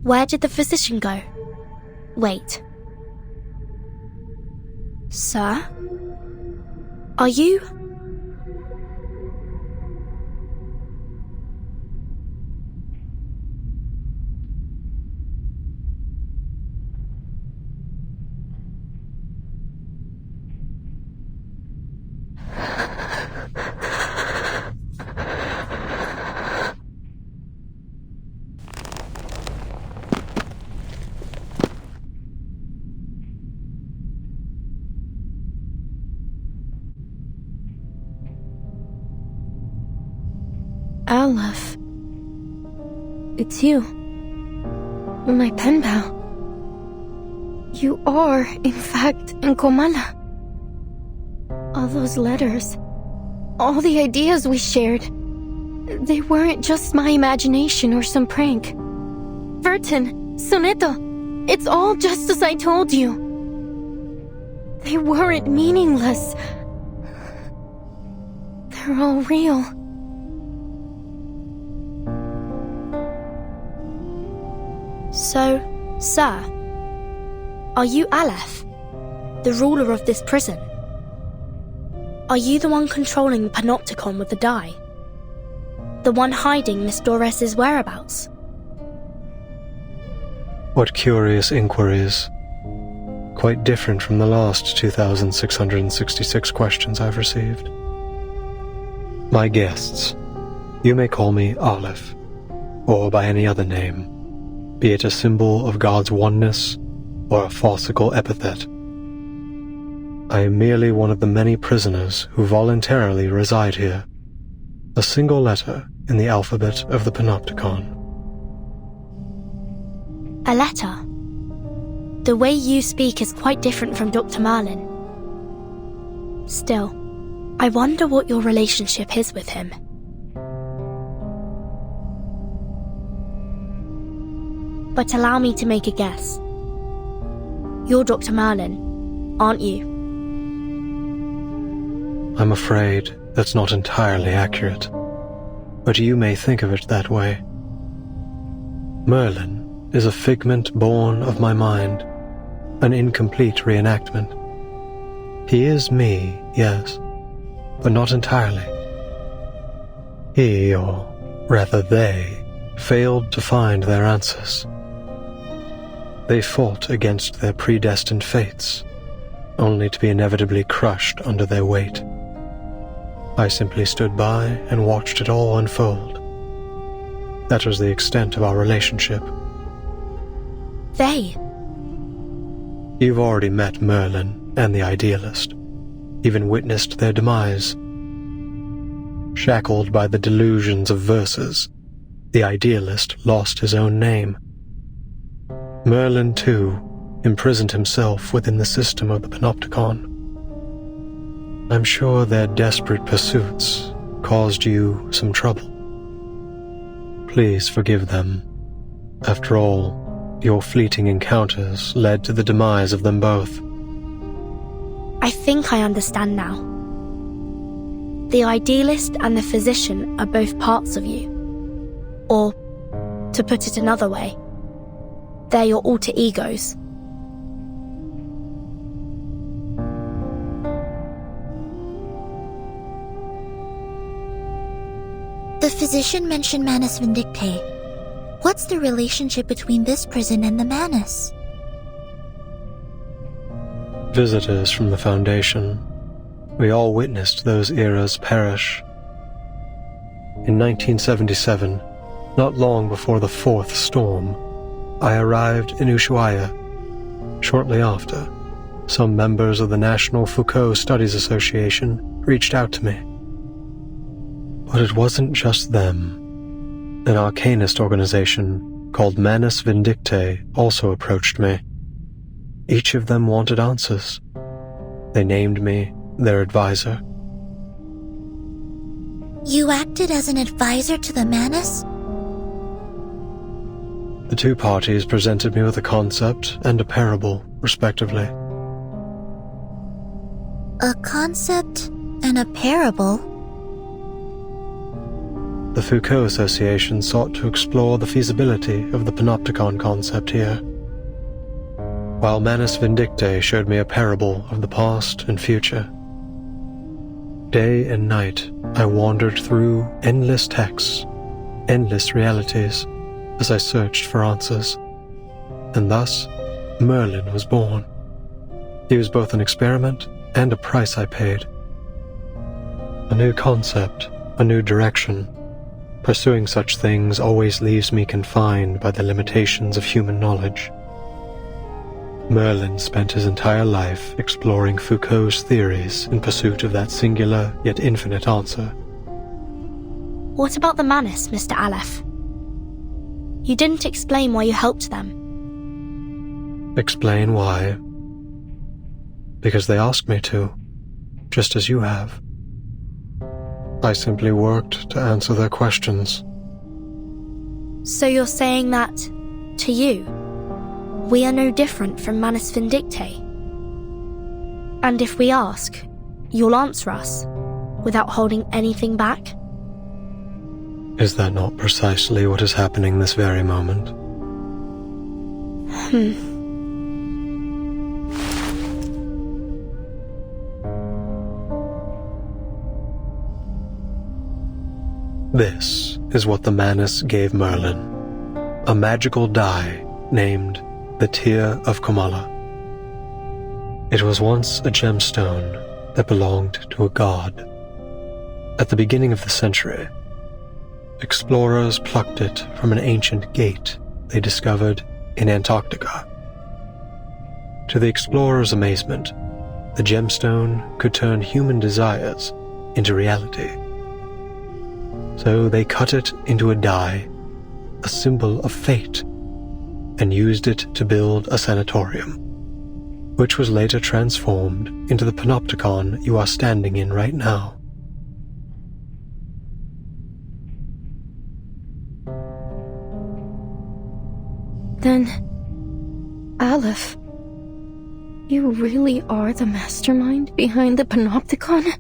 Where did the physician go? Wait. Sir? Are you? ørlög. It's you. My pen pal. You are, in fact, in Komala. All those letters, all the ideas we shared, they weren't just my imagination or some prank. Verton, Soneto, it's all just as I told you. They weren't meaningless. They're all real. So, sir, are you Aleph, the ruler of this prison? Are you the one controlling the panopticon with the die? The one hiding Miss Dores's whereabouts? What curious inquiries. Quite different from the last 2,666 questions I've received. My guests, you may call me Aleph, or by any other name, be it a symbol of God's oneness or a farcical epithet. I am merely one of the many prisoners who voluntarily reside here, a single letter in the alphabet of the Panopticon. A letter? The way you speak is quite different from Dr. Merlin. Still, I wonder what your relationship is with him. But allow me to make a guess. You're Dr. Merlin, aren't you? I'm afraid that's not entirely accurate, but you may think of it that way. Merlin is a figment born of my mind, an incomplete reenactment. He is me, yes, but not entirely. He, or rather they, failed to find their answers. They fought against their predestined fates, only to be inevitably crushed under their weight. I simply stood by and watched it all unfold. That was the extent of our relationship. They? You've already met Merlin and the idealist, even witnessed their demise. Shackled by the delusions of verses, the idealist lost his own name. Merlin, too, imprisoned himself within the system of the Panopticon. I'm sure their desperate pursuits caused you some trouble. Please forgive them. After all, your fleeting encounters led to the demise of them both. I think I understand now. The idealist and the physician are both parts of you. Or, to put it another way, they're your alter egos. The physician mentioned Manus Vindictae. What's the relationship between this prison and the Manus? Visitors from the Foundation. We all witnessed those eras perish. In 1977, not long before the fourth storm, I arrived in Ushuaia. Shortly after, some members of the National Foucault Studies Association reached out to me. But it wasn't just them. An arcanist organization called Manus Vindictae also approached me. Each of them wanted answers. They named me their advisor. You acted as an advisor to the Manus? The two parties presented me with a concept and a parable, respectively. A concept and a parable? The Foucault Association sought to explore the feasibility of the panopticon concept here, while Manus Vindictae showed me a parable of the past and future. Day and night, I wandered through endless texts, endless realities, as I searched for answers. And thus, Merlin was born. He was both an experiment and a price I paid. A new concept, a new direction. Pursuing such things always leaves me confined by the limitations of human knowledge. Merlin spent his entire life exploring Foucault's theories in pursuit of that singular yet infinite answer. What about the Manus, Mr. Aleph? You didn't explain why you helped them. Explain why? Because they asked me to, just as you have. I simply worked to answer their questions. So you're saying that, to you, we are no different from Manus Vindictae? And if we ask, you'll answer us, without holding anything back? Is that not precisely what is happening this very moment? This is what the Manus gave Merlin, a magical die named the Tear of Comala. It was once a gemstone that belonged to a god. At the beginning of the century, explorers plucked it from an ancient gate they discovered in Antarctica. To the explorers' amazement, the gemstone could turn human desires into reality. So they cut it into a die, a symbol of fate, and used it to build a sanatorium, which was later transformed into the panopticon you are standing in right now. Then, Aleph, you really are the mastermind behind the panopticon?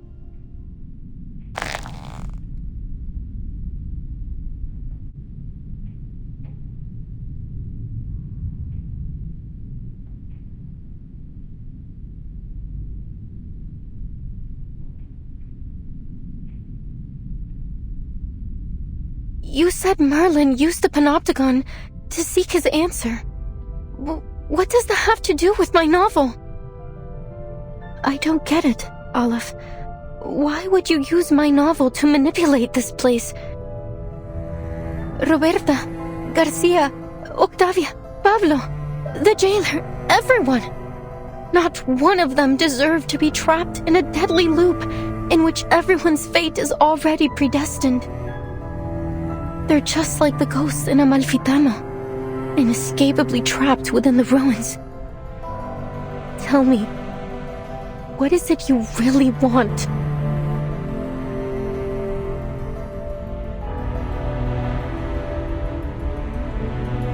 You said Merlin used the panopticon to seek his answer. What does that have to do with my novel? I don't get it, Aleph. Why would you use my novel to manipulate this place? Roberta, Garcia, Octavia, Pablo, the jailer, everyone. Not one of them deserved to be trapped in a deadly loop in which everyone's fate is already predestined. They're just like the ghosts in Amalfitano, inescapably trapped within the ruins. Tell me, what is it you really want?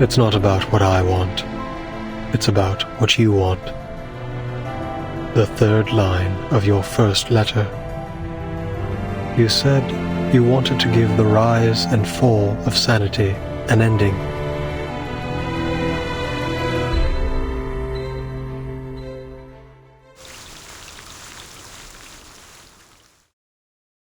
It's not about what I want. It's about what you want. The third line of your first letter. You said you wanted to give the rise and fall of sanity an ending.